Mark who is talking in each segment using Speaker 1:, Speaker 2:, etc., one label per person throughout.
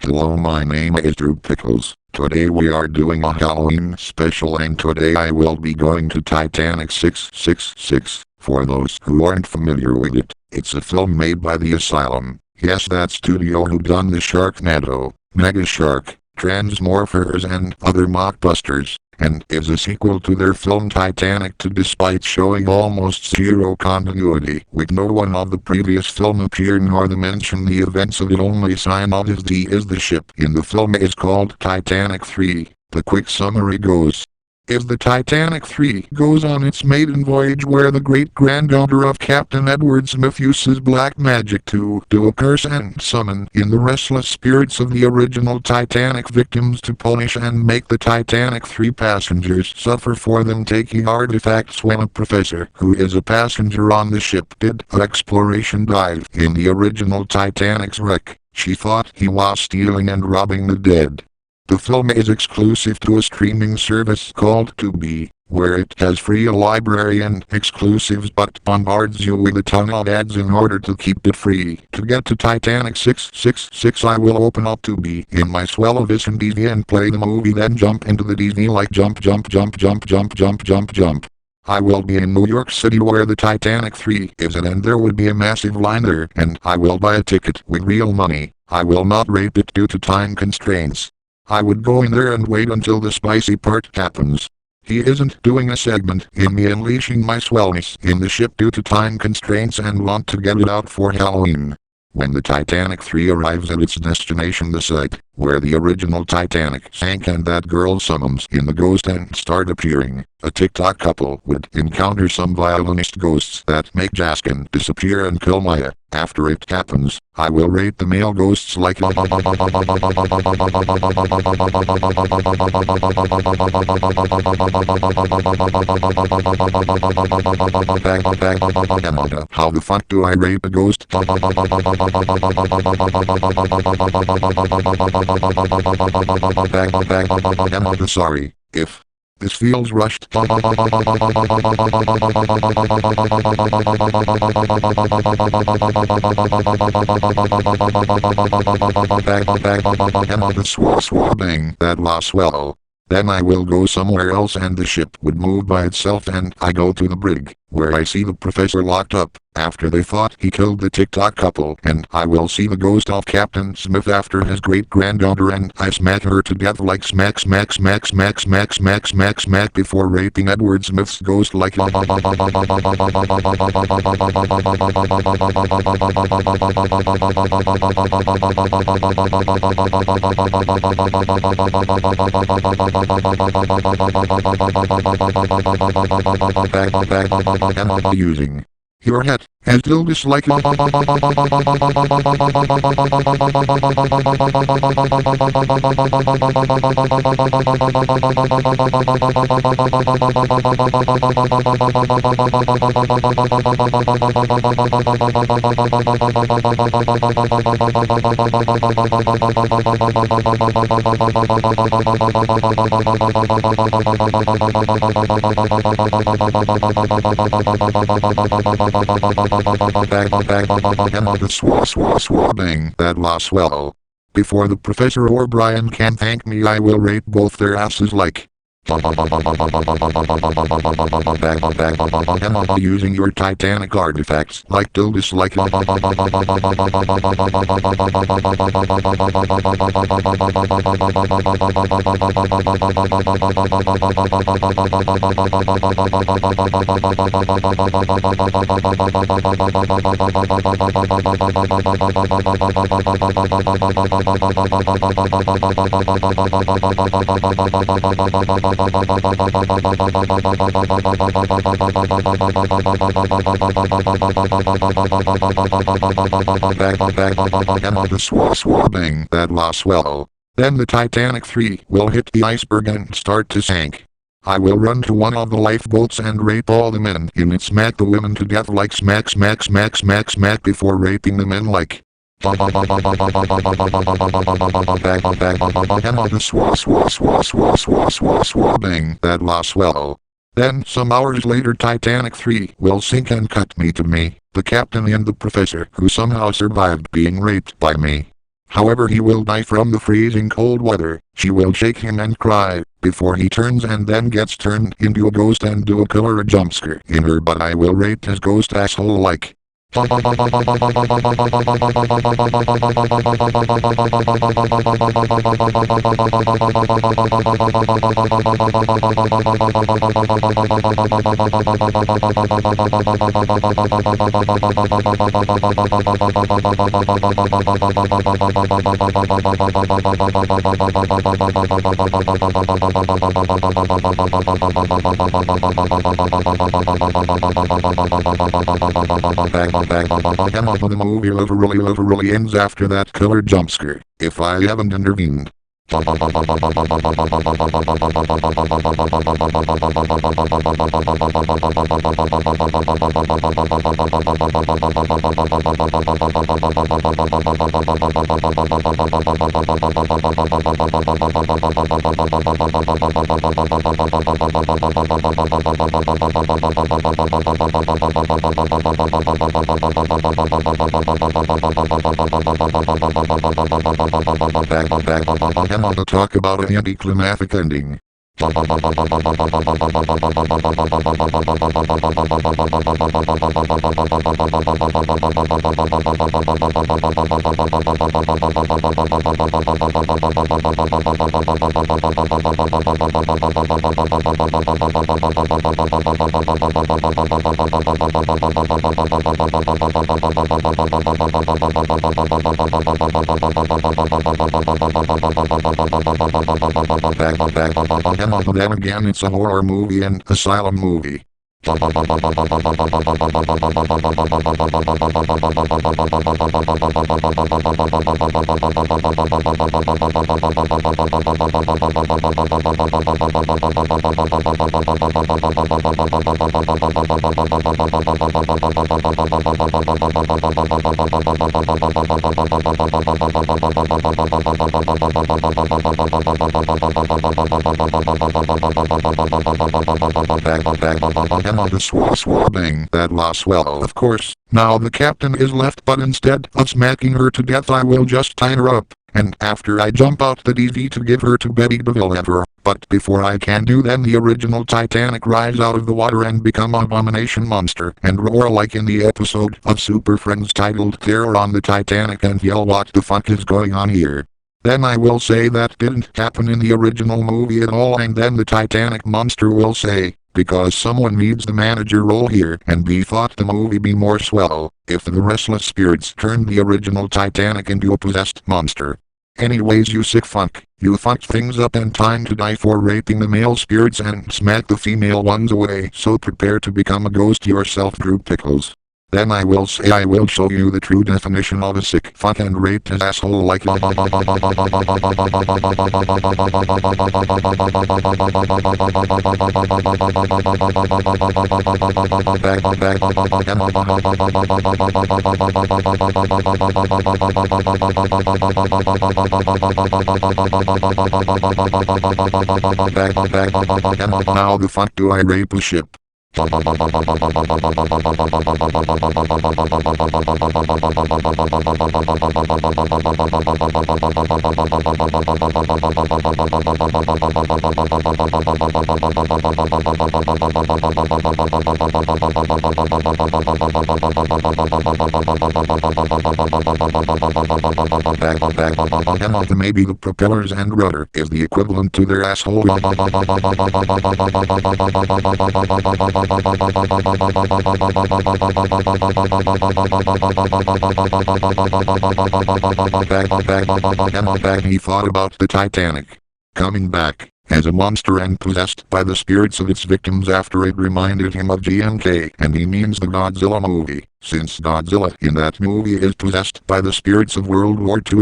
Speaker 1: Hello, my name is Drew Pickles. Today we are doing a Halloween special, and today I will be going to Titanic 666. For those who aren't familiar with it, it's a film made by the Asylum. Yes, that studio who done the Sharknado, Mega Shark, Transmorphers and other mockbusters, and is a sequel to their film Titanic 2, despite showing almost zero continuity, with no one of the previous film appearing or to mention the events of it. Only sign of is the ship in the film is called Titanic 3. The quick summary goes: the Titanic 3 goes on its maiden voyage where the great-granddaughter of Captain Edward Smith uses black magic to do a curse and summon in the restless spirits of the original Titanic victims to punish and make the Titanic 3 passengers suffer for them taking artifacts. When a professor, who is a passenger on the ship, did an exploration dive in the original Titanic's wreck, she thought he was stealing and robbing the dead. The film is exclusive to a streaming service called Tubi, where it has free library and exclusives but bombards you with a ton of ads in order to keep it free. To get to Titanic 666, I will open up Tubi in my Swell Vision DVD and play the movie, then jump into the DVD like jump. I will be in New York City where the Titanic 3 is at, and there would be a massive line there, and I will buy a ticket with real money. I will not rate it due to time constraints. I would go in there and wait until the spicy part happens. He isn't doing a segment in me unleashing my swellness in the ship due to time constraints and want to get it out for Halloween. When the Titanic 3 arrives at its destination, the site where the original Titanic sank, and that girl summons in the ghost and start appearing, a TikTok couple would encounter some violinist ghosts that make Jaskin disappear and kill Maya. After it happens, I will rate the male ghosts like how the fuck do I rate a ghost? Sorry if this feels rushed. Bang, that was swell. Then I will go somewhere else and the ship would move by itself, and I go to the brig, where I see the professor locked up, after they thought he killed the TikTok couple, and I will see the ghost of Captain Smith after his great-granddaughter, and I smack her to death like smack before raping Edward Smith's ghost like using your head as dildos like bang, that was swell. Before the professor or Brian can thank me, I will rate both their asses like using your Titanic artifacts like dildos like bang, that was swell. Then the Titanic 3 will hit the iceberg and start to sink. I will run to one of the lifeboats and rape all the men in it, smack the women to death like smack before raping the men like bang, that was swell. Then, some hours later, Titanic 3 will sink and cut me to me, the captain and the professor, who somehow survived being raped by me. However, he will die from the freezing cold weather. She will shake him and cry before he turns and then gets turned into a ghost and do a killer jump scare in her, but I will rate his ghost asshole like. The movie literally ends after that killer jump scare, if I haven't intervened. Back to talk about an anticlimactic ending. Then again, it's a horror movie and Asylum movie. The swabbing that was swell, of course. Now the captain is left, but instead of smacking her to death I will just tie her up, and after I jump out the DV to give her to Betty DeVille ever. But before I can do then the original Titanic rise out of the water and become an abomination monster and roar like in the episode of Super Friends titled Terror on the Titanic and yell what the fuck is going on here. Then I will say that didn't happen in the original movie at all, and then the Titanic monster will say, because someone needs the manager role here, and B thought the movie be more swell if the restless spirits turned the original Titanic into a possessed monster. Anyways, you sick fuck, you fucked things up and time to die for raping the male spirits and smack the female ones away, so prepare to become a ghost yourself, Drew Pickles. Then I will say I will show you the true definition of a sick fuck and rape his asshole like now the fuck do I rape a ship? Maybe the propellers and rudder is the equivalent to their asshole. He thought about the Titanic coming back as a monster and possessed by the spirits of its victims after it reminded him of GMK, and he means the Godzilla movie, since Godzilla in that movie is possessed by the spirits of World War II.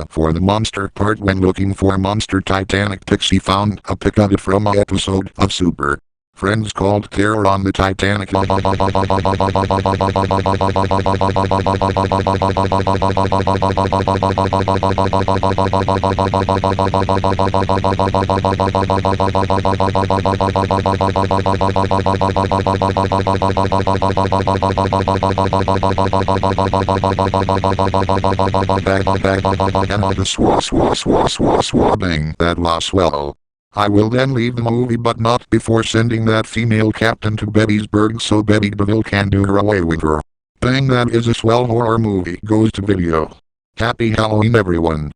Speaker 1: For the monster part, when looking for monster Titanic pics, he found a pic of it from an episode of Super Friends called terror on the Titanic. Swabbing that was swell. I will then leave the movie, but not before sending that female captain to Gettysburg so Betty DeVille can do her away with her. Bang, that is a swell horror movie. Goes to video. Happy Halloween, everyone.